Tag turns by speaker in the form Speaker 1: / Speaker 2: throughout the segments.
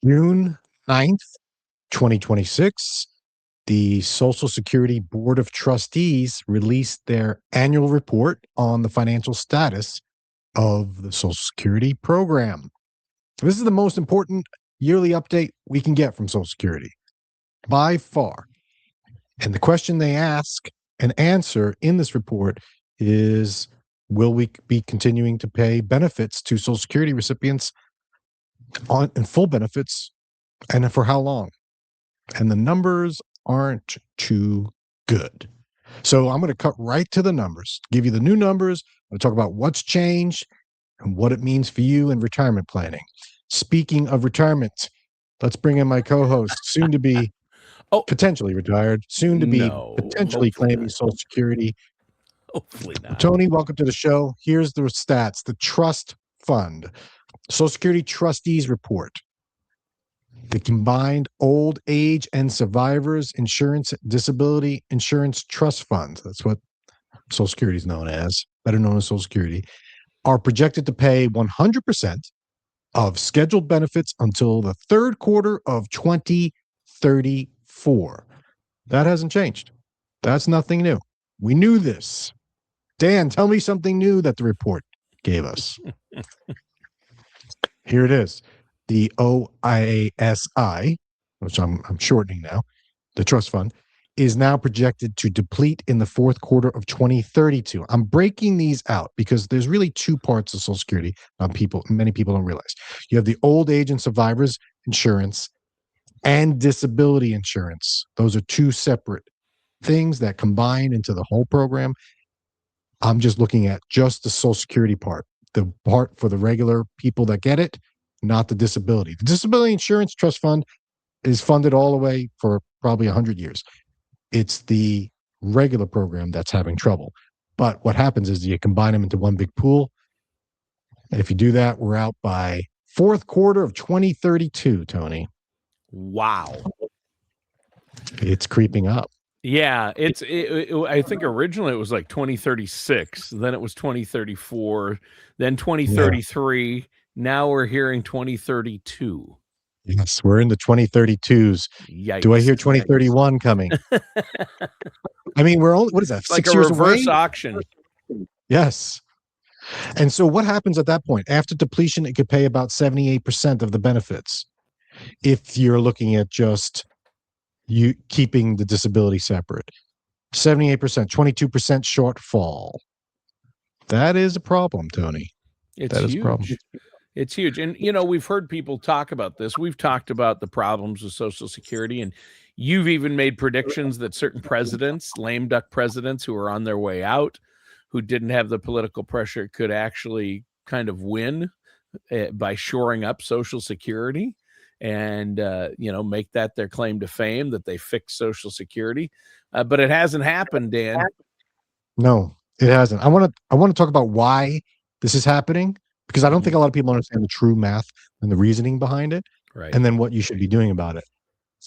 Speaker 1: June 9th, 2026, the Social Security Board of Trustees released their annual report on the financial status of the Social Security program. This is the most important yearly update we can get from Social Security by far. And the question they ask and answer in this report is, will we be continuing to pay benefits to Social Security recipients in full benefits, and for how long? And the numbers aren't too good. So I'm going to cut right to the numbers, give you the new numbers. I'm going to talk about what's changed and what it means for you in retirement planning. Speaking of retirement, let's bring in my co-host, soon to be potentially retired, soon to be potentially claiming Social Security.
Speaker 2: Hopefully not.
Speaker 1: Tony, welcome to the show. Here's the stats. The trust fund, Social Security Trustees Report, the combined old age and survivors insurance disability insurance trust fund, that's what Social Security is known as, better known as Social Security, are projected to pay 100% of scheduled benefits until the third quarter of 2034. That hasn't changed. That's nothing new. We knew this. Dan, tell me something new that the report gave us. Here it is. The OISI, which I'm shortening now, the trust fund, is now projected to deplete in the fourth quarter of 2032. I'm breaking these out because there's really two parts of Social Security many people don't realize. You have the old age and survivors insurance and disability insurance. Those are two separate things that combine into the whole program. I'm just looking at just the Social Security part, the part for the regular people that get it, not the disability. The disability insurance trust fund is funded all the way for probably 100 years. It's the regular program that's having trouble. But what happens is you combine them into one big pool. And if you do that, we're out by fourth quarter of 2032, Tony.
Speaker 2: Wow.
Speaker 1: It's creeping up.
Speaker 2: Yeah, I think originally it was like 2036, then it was 2034, then 2033. Yeah. Now we're hearing 2032.
Speaker 1: Yes, we're in the 2032s.
Speaker 2: Yikes.
Speaker 1: Do I hear 2031 coming? I mean, we're only, what is that,
Speaker 2: like
Speaker 1: 6 years away?
Speaker 2: Like a reverse auction.
Speaker 1: Yes. And so what happens at that point? After depletion, it could pay about 78% of the benefits. If you're looking at just you keeping the disability separate. 78%, 22% shortfall. That is a problem, Tony.
Speaker 2: It's huge. It's huge. And, we've heard people talk about this. We've talked about the problems with Social Security, and you've even made predictions that certain presidents, lame duck presidents who are on their way out, who didn't have the political pressure, could actually kind of win by shoring up Social Security and, make that their claim to fame, that they fix Social Security. But it hasn't happened, Dan.
Speaker 1: No, it hasn't. I want to talk about why this is happening, because I don't think a lot of people understand the true math and the reasoning behind it,
Speaker 2: right?
Speaker 1: And then what you should be doing about it.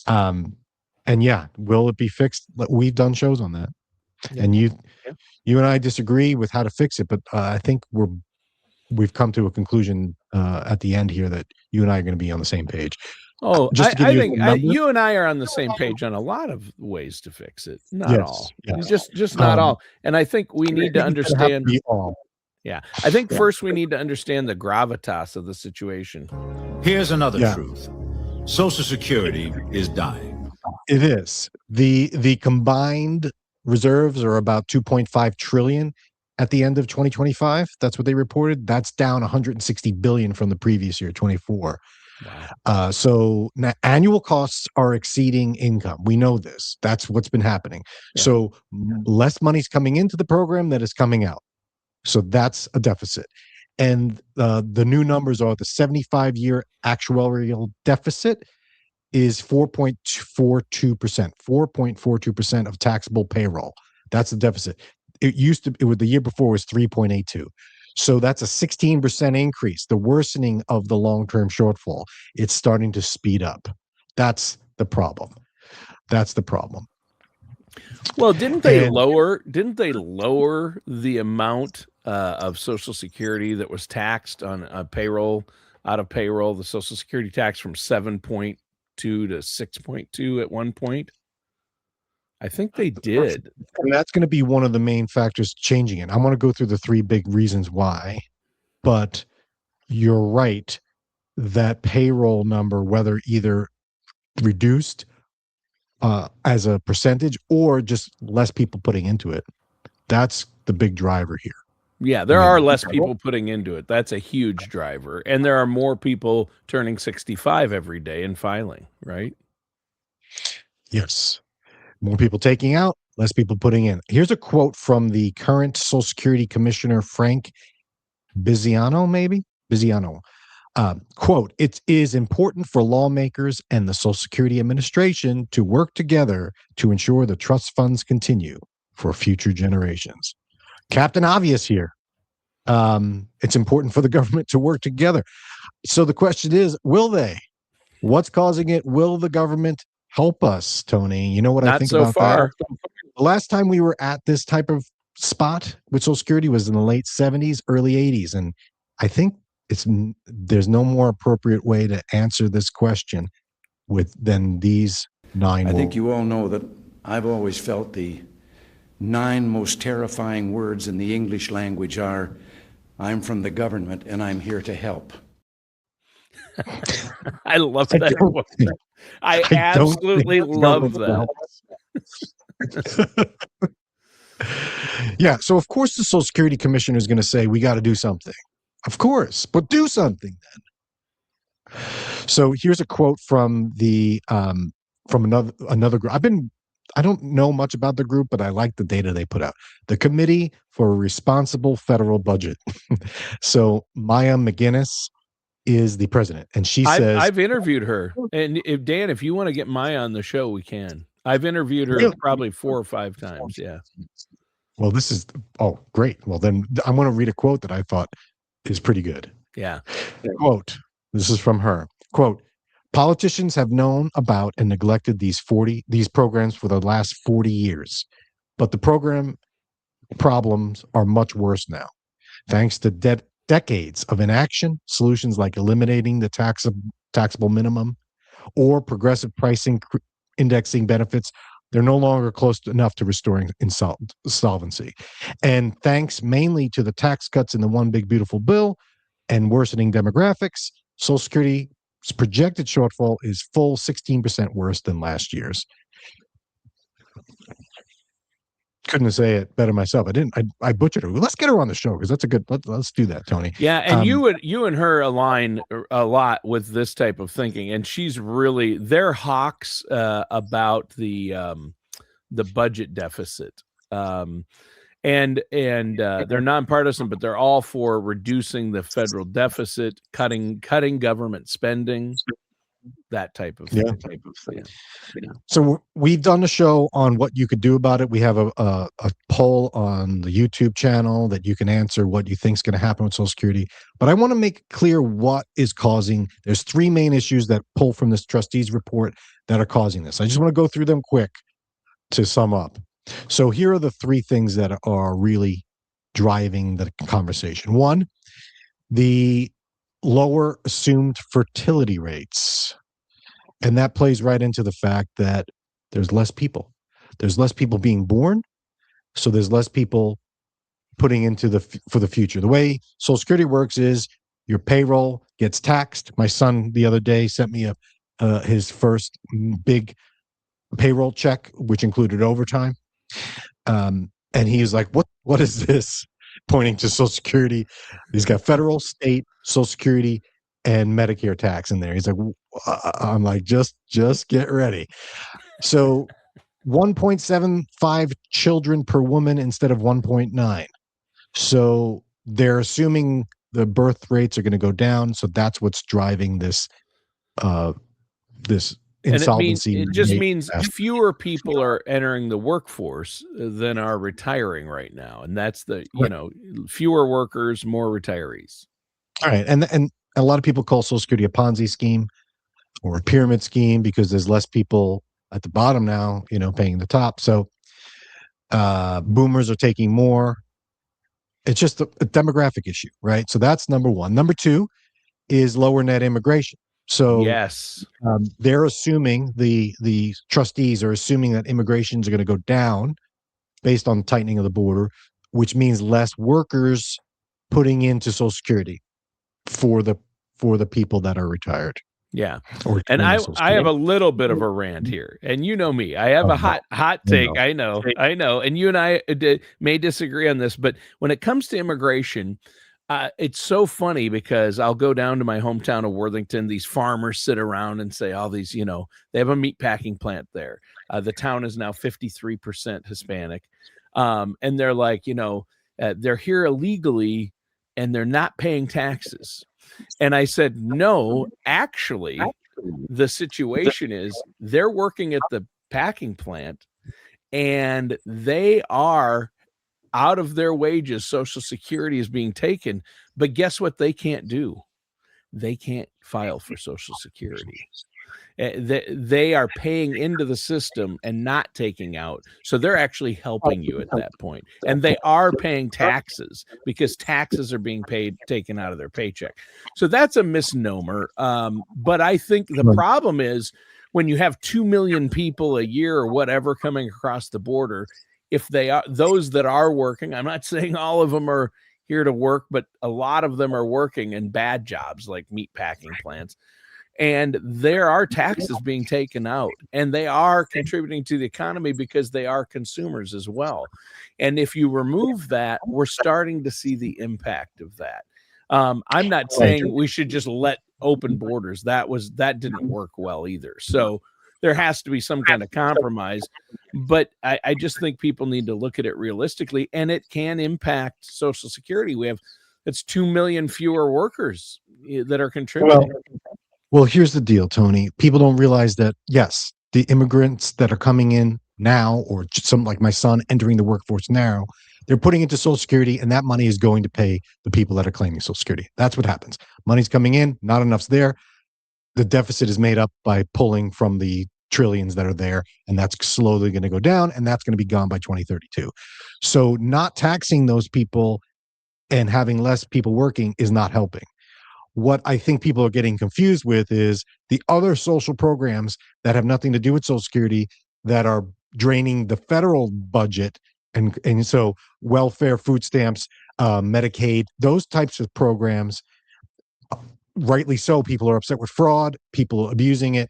Speaker 1: And yeah, will it be fixed? We've done shows on that. Yeah. And you and I disagree with how to fix it, but I think we've come to a conclusion at the end here that you and I are going to be on the same page.
Speaker 2: Oh, I think you and I are on the same page on a lot of ways to fix it. Not all. Yes. Just not all. And I think we need to understand. Yeah. I think first we need to understand the gravitas of the situation.
Speaker 3: Here's another truth. Social Security is dying.
Speaker 1: It is. The combined reserves are about 2.5 trillion at the end of 2025. That's what they reported. That's down 160 billion from the previous year, 24. Wow. So now annual costs are exceeding income. We know this. That's what's been happening. Yeah. So less money's coming into the program than is coming out. So that's a deficit. And the new numbers are the 75-year actuarial deficit is 4.42%, 4.42% of taxable payroll. That's the deficit. It was the year before was 3.82. So that's a 16% increase, the worsening of the long-term shortfall. It's starting to speed up. That's the problem.
Speaker 2: Well, didn't they lower the amount of Social Security that was taxed on payroll out of payroll, the Social Security tax from 7.2 to 6.2 at one point. I think they did.
Speaker 1: And that's going to be one of the main factors changing it. I want to go through the three big reasons why, but you're right. That payroll number, whether either reduced as a percentage or just less people putting into it, that's the big driver here.
Speaker 2: Yeah, there are less people putting into it. That's a huge driver. And there are more people turning 65 every day and filing, right?
Speaker 1: Yes. More people taking out, less people putting in. Here's a quote from the current Social Security Commissioner, Frank Biziano, quote, "It is important for lawmakers and the Social Security Administration to work together to ensure the trust funds continue for future generations." Captain Obvious here. It's important for the government to work together. So the question is, will they? What's causing it? Will the government help us, Tony? You know what I think about that? The last time we were at this type of spot with Social Security was in the late 70s, early 80s. And I think there's no more appropriate way to answer this question than these 9
Speaker 4: I think you all know that I've always felt the 9 most terrifying words in the English language are, "I'm from the government and I'm here to help."
Speaker 2: I love that. I absolutely love that.
Speaker 1: Yeah. So of course the Social Security Commissioner is going to say, we got to do something. Of course, but do something then. So here's a quote from another group. I don't know much about the group, but I like the data they put out. The Committee for a Responsible Federal Budget. So Maya McGinnis is the president, and she says,
Speaker 2: I've interviewed her, and if you want to get Maya on the show, we can. I've interviewed her probably 4 or 5 times. Yeah.
Speaker 1: Well, great. Well, then I'm going to read a quote that I thought is pretty good.
Speaker 2: Yeah.
Speaker 1: Quote, this is from her. Quote, "Politicians have known about and neglected these programs for the last 40 years, but the program problems are much worse now. Thanks to decades of inaction, solutions like eliminating the taxable minimum or progressive pricing indexing benefits, they're no longer close enough to restoring solvency. And thanks mainly to the tax cuts in the One Big Beautiful Bill and worsening demographics, Social Security's projected shortfall is full 16% worse than last year's." Couldn't say it better myself. I butchered her. Let's get her on the show because that's a good. Let's do that, Tony.
Speaker 2: Yeah, and you and her align a lot with this type of thinking, and she's really they're hawks about the budget deficit, and they're nonpartisan, but they're all for reducing the federal deficit, cutting government spending. That type of thing. Yeah.
Speaker 1: So we've done a show on what you could do about it. We have a poll on the YouTube channel that you can answer what you think is going to happen with Social Security. But I want to make clear what is causing. There's 3 main issues that pull from this trustees report that are causing this. I just want to go through them quick to sum up. So here are the 3 things that are really driving the conversation. 1, the lower assumed fertility rates. And that plays right into the fact that there's less people. There's less people being born. So there's less people putting into for the future. The way Social Security works is your payroll gets taxed. My son the other day sent me his first big payroll check, which included overtime. And he was like, what is this? Pointing to Social Security. He's got federal, state, Social Security, and Medicare tax in there. He's like, I'm like, just get ready. So 1.75 children per woman instead of 1.9. So they're assuming the birth rates are going to go down. So that's what's driving this insolvency.
Speaker 2: It just means fewer people are entering the workforce than are retiring right now. And that's fewer workers, more retirees.
Speaker 1: All right. And a lot of people call Social Security a Ponzi scheme or a pyramid scheme because there's less people at the bottom now, paying the top. So boomers are taking more. It's just a demographic issue, right? So that's number 1. Number 2, is lower net immigration. So
Speaker 2: Yes.
Speaker 1: they're assuming the trustees are assuming that immigrations are going to go down based on tightening of the border, which means less workers putting into Social Security for the people that are retired.
Speaker 2: Yeah.
Speaker 1: Or
Speaker 2: And
Speaker 1: claiming
Speaker 2: I
Speaker 1: Social
Speaker 2: I have
Speaker 1: Security.
Speaker 2: a little bit of a rant here. And you know me. I have a hot take. I know. And you and I may disagree on this, but when it comes to immigration, it's so funny because I'll go down to my hometown of Worthington. These farmers sit around and say all these, they have a meat packing plant there. The town is now 53% Hispanic. And they're like, they're here illegally and they're not paying taxes. And I said, no, actually, the situation is they're working at the packing plant and they are out of their wages. Social Security is being taken. But guess what they can't do? They can't file for Social Security. They are paying into the system and not taking out. So they're actually helping you at that point. And they are paying taxes because taxes are being taken out of their paycheck. So that's a misnomer. But I think the problem is when you have 2 million people a year or whatever coming across the border, if they are those that are working, I'm not saying all of them are here to work, but a lot of them are working in bad jobs like meat packing plants. And there are taxes being taken out and they are contributing to the economy because they are consumers as well. And if you remove that, we're starting to see the impact of that. I'm not saying we should just let open borders. That didn't work well either. So there has to be some kind of compromise, but I just think people need to look at it realistically, and it can impact Social Security. It's 2 million fewer workers that are contributing.
Speaker 1: Well, here's the deal, Tony. People don't realize that, yes, the immigrants that are coming in now, or some like my son entering the workforce now, they're putting into Social Security, and that money is going to pay the people that are claiming Social Security. That's what happens. Money's coming in, not enough's there. The deficit is made up by pulling from the trillions that are there, and that's slowly going to go down, and that's going to be gone by 2032. So not taxing those people and having less people working is not helping. What I think people are getting confused with is the other social programs that have nothing to do with Social Security that are draining the federal budget. And so welfare, food stamps, Medicaid, those types of programs, rightly so, people are upset with fraud, people abusing it.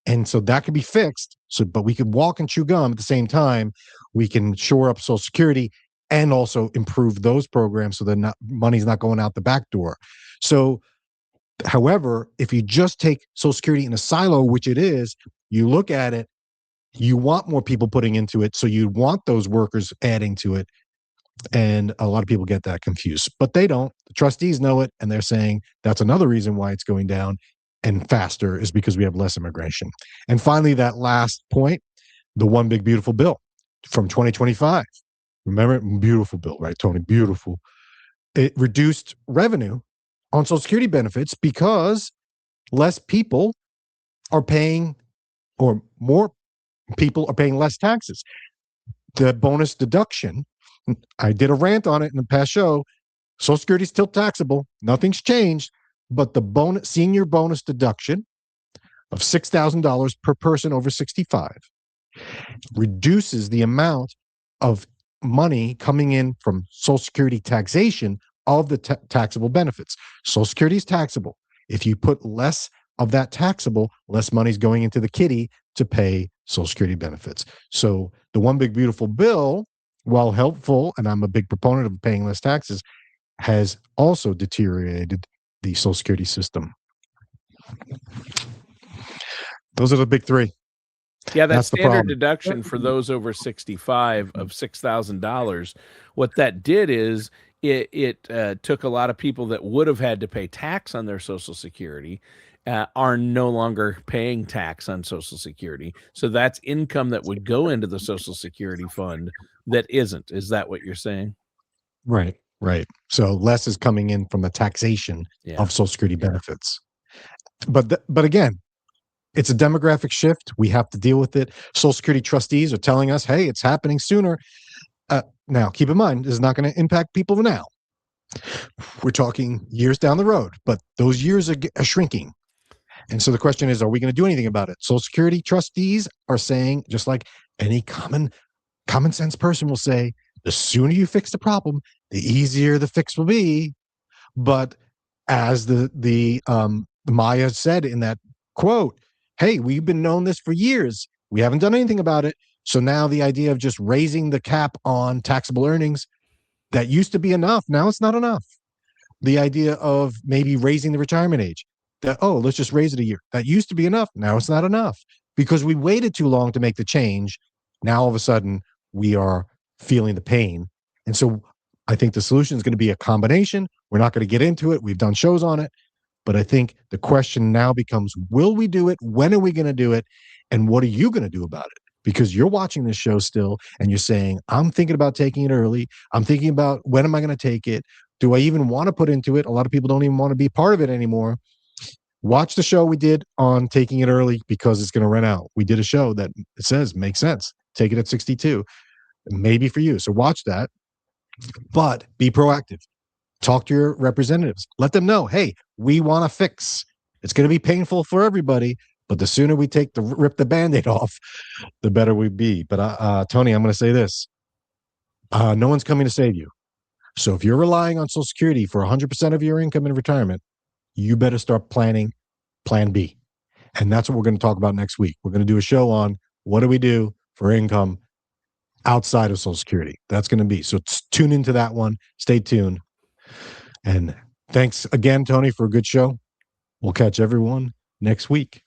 Speaker 1: And so that could be fixed. But we could walk and chew gum at the same time. We can shore up Social Security and also improve those programs so that money's not going out the back door. So however, if you just take Social Security in a silo, which it is, you look at it, you want more people putting into it, so you want those workers adding to it, and a lot of people get that confused. But they don't. The trustees know it, and they're saying that's another reason why it's going down and faster is because we have less immigration. And finally, that last point, the one big beautiful bill from 2025. Remember, beautiful bill, right, Tony? Beautiful. It reduced revenue on Social Security benefits because less people are paying, or more people are paying less taxes. The bonus deduction, I did a rant on it in the past show. Social Security is still taxable. Nothing's changed, but the senior bonus deduction of $6,000 per person over 65 reduces the amount of money coming in from Social Security taxation of the taxable benefits. Social Security is taxable. If you put less of that taxable, less money's going into the kitty to pay Social Security benefits. So the one big beautiful bill, while helpful, and I'm a big proponent of paying less taxes, has also deteriorated the Social Security system. Those are the big three.
Speaker 2: Yeah, that
Speaker 1: That's the
Speaker 2: standard
Speaker 1: problem.
Speaker 2: deduction for those over 65 of $6,000, what that did is it took a lot of people that would have had to pay tax on their Social Security are no longer paying tax on Social Security. So that's income that would go into the Social Security fund that isn't. Is that what you're saying?
Speaker 1: Right. So less is coming in from the taxation of Social Security benefits. But again, it's a demographic shift. We have to deal with it. Social Security trustees are telling us, hey, it's happening sooner. Now, keep in mind, this is not going to impact people now. We're talking years down the road, but those years are shrinking. And so the question is, are we going to do anything about it? Social Security trustees are saying, just like any common sense person will say, the sooner you fix the problem, the easier the fix will be. But as the Maya said in that quote, hey, we've been known this for years. We haven't done anything about it. So now the idea of just raising the cap on taxable earnings, that used to be enough. Now it's not enough. The idea of maybe raising the retirement age, that, oh, let's just raise it a year. That used to be enough. Now it's not enough because we waited too long to make the change. Now all of a sudden we are feeling the pain. And so I think the solution is going to be a combination. We're not going to get into it. We've done shows on it. But I think the question now becomes, will we do it? When are we going to do it? And what are you going to do about it? Because you're watching this show still and you're saying, I'm thinking about taking it early. I'm thinking about when am I going to take it? Do I even want to put into it? A lot of people don't even want to be part of it anymore. Watch the show we did on taking it early because it's going to run out. We did a show that it says makes sense. Take it at 62. Maybe for you. So watch that. But be proactive. Talk to your representatives. Let them know, hey, we want to fix. It's going to be painful for everybody, but the sooner we rip the Band-Aid off, the better we be. But Tony, I'm going to say this. No one's coming to save you. So if you're relying on Social Security for 100% of your income in retirement, you better start planning Plan B. And that's what we're going to talk about next week. We're going to do a show on what do we do for income outside of Social Security. That's going to be. So tune into that one. Stay tuned. And thanks again, Tony, for a good show. We'll catch everyone next week.